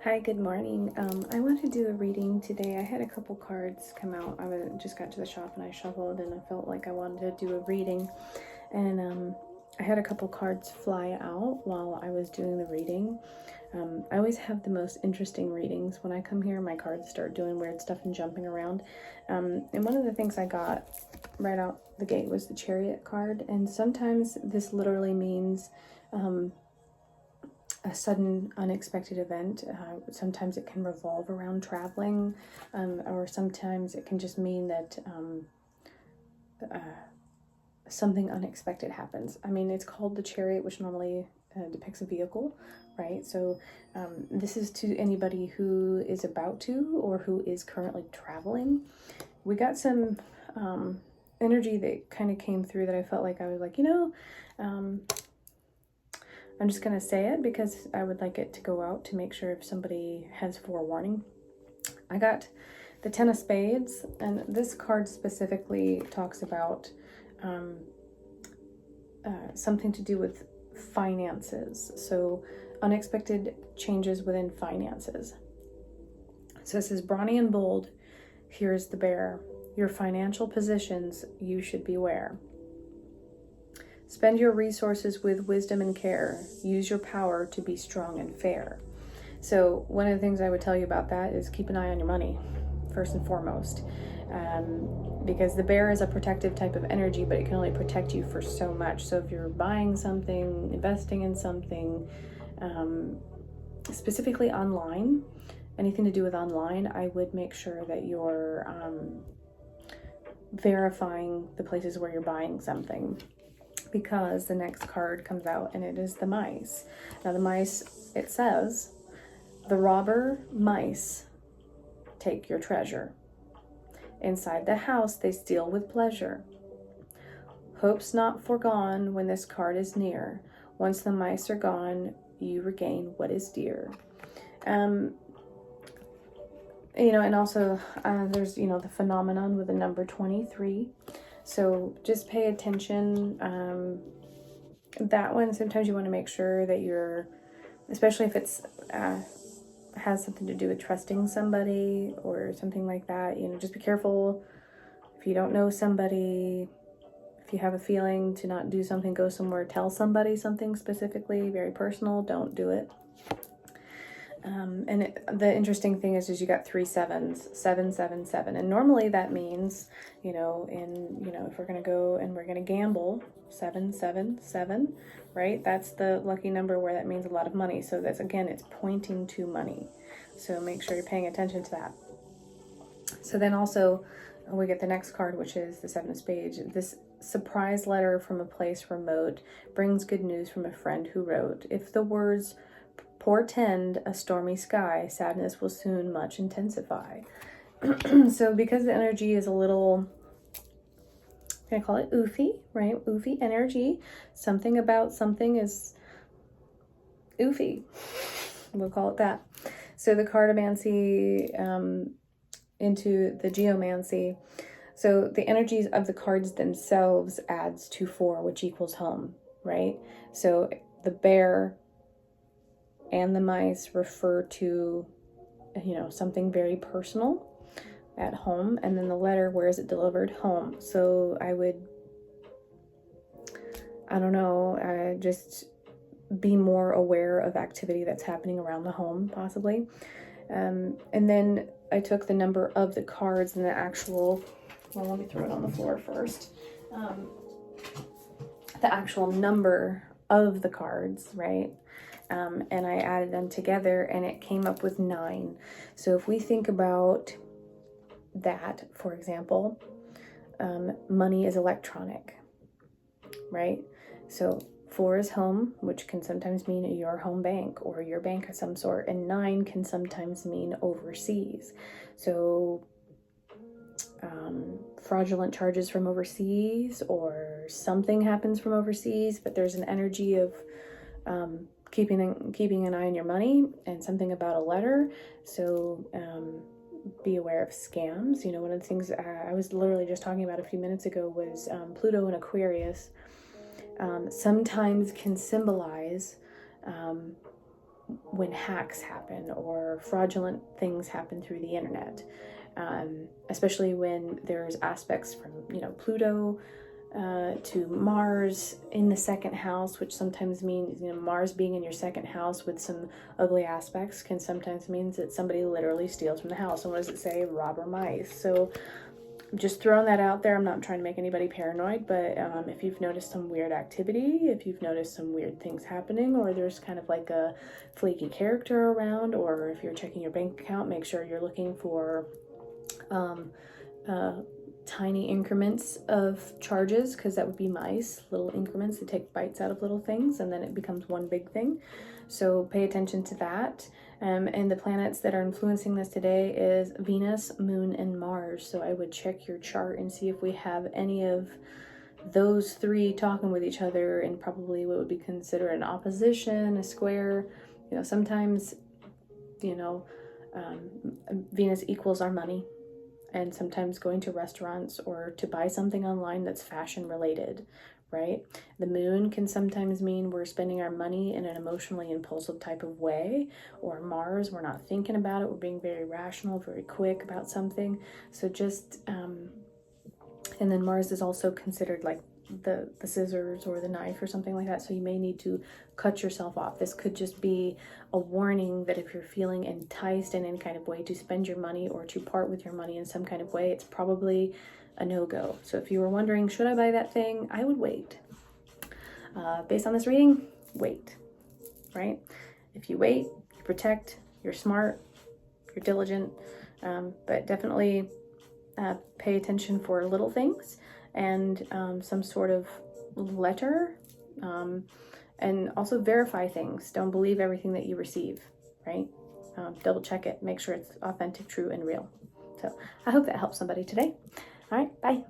Hi, good morning. I want to do a reading today. I had a couple cards come out. Just got to the shop and I shuffled and I felt like I wanted to do a reading. And I had a couple cards fly out while I was doing the reading. I always have the most interesting readings. When I come here, my cards start doing weird stuff and jumping around. And one of the things I got right out the gate was the Chariot card. And sometimes this literally means a sudden unexpected event. Sometimes it can revolve around traveling, or sometimes it can just mean that something unexpected happens. I mean, it's called the Chariot, which normally depicts a vehicle, right? So this is to anybody who is about to or who is currently traveling. We got some energy that kind of came through that I felt like I was like, I'm just going to say it because I would like it to go out to make sure if somebody has forewarning. I got the Ten of Spades, and this card specifically talks about something to do with finances. So unexpected changes within finances. So it says, brawny and bold, here's the bear. Your financial positions you should beware. Spend your resources with wisdom and care. Use your power to be strong and fair. So one of the things I would tell you about that is keep an eye on your money, first and foremost. Because the bear is a protective type of energy, but it can only protect you for so much. So if you're buying something, investing in something, specifically online, anything to do with online, I would make sure that you're verifying the places where you're buying something. Because the next card comes out and it is the mice. Now the mice, it says, the robber mice take your treasure. Inside the house they steal with pleasure. Hope's not forgone when this card is near. Once the mice are gone, you regain what is dear. And also there's, the phenomenon with the number 23. So just pay attention. That one, sometimes you want to make sure that you're, especially if it's has something to do with trusting somebody or something like that, just be careful. If you don't know somebody, if you have a feeling to not do something, go somewhere, tell somebody something specifically, very personal, don't do it. The interesting thing is you got 3 sevens, 777, and normally that means, if we're gonna go and we're gonna gamble, 777, right? That's the lucky number where that means a lot of money. So that's, again, it's pointing to money. So make sure you're paying attention to that. So then also we get the next card, which is the 7 of Spades. This surprise letter from a place remote brings good news from a friend who wrote, if the words portend a stormy sky, sadness will soon much intensify. So because the energy is a little, I'm gonna call it oofy, right? Oofy energy. Something about something is oofy. We'll call it that. So the cartomancy into the geomancy. So the energies of the cards themselves adds to 4, which equals home, right? So the bear and the mice refer to, something very personal at home. And then the letter, where is it delivered? Home. So just be more aware of activity that's happening around the home, possibly. And then I took the number of the cards and the actual, let me throw it on the floor first. The actual number of the cards, right? And I added them together and it came up with 9. So if we think about that, for example, money is electronic, right? So 4 is home, which can sometimes mean your home bank or your bank of some sort, and 9 can sometimes mean overseas. So fraudulent charges from overseas, or something happens from overseas, but there's an energy of keeping an eye on your money, and something about a letter. So be aware of scams. One of the things I was literally just talking about a few minutes ago was Pluto and Aquarius sometimes can symbolize when hacks happen or fraudulent things happen through the internet, especially when there's aspects from, Pluto to Mars in the second house, which sometimes means, Mars being in your second house with some ugly aspects can sometimes means that somebody literally steals from the house. And what does it say? Robber mice. So just throwing that out there. I'm not trying to make anybody paranoid, but if you've noticed some weird activity, if you've noticed some weird things happening, or there's kind of like a flaky character around, or if you're checking your bank account, make sure you're looking for tiny increments of charges, because that would be mice, little increments that take bites out of little things, and then it becomes one big thing. So pay attention to that. And the planets that are influencing this today is Venus, Moon, and Mars. So I would check your chart and see if we have any of those three talking with each other in probably what would be considered an opposition, a square. Sometimes, Venus equals our money. And sometimes going to restaurants or to buy something online that's fashion related, right? The moon can sometimes mean we're spending our money in an emotionally impulsive type of way, or Mars, we're not thinking about it, we're being very rational, very quick about something. So just, and then Mars is also considered like the scissors or the knife or something like that. So you may need to cut yourself off. This could just be a warning that if you're feeling enticed in any kind of way to spend your money or to part with your money in some kind of way, it's probably a no-go. So if you were wondering, should I buy that thing? I would wait. Based on this reading, wait, right? If you wait, you protect, you're smart, you're diligent, but definitely pay attention for little things and some sort of letter, and also verify things. Don't believe everything that you receive, right? Double check it, make sure it's authentic, true, and real. So I hope that helps somebody today. All right, bye.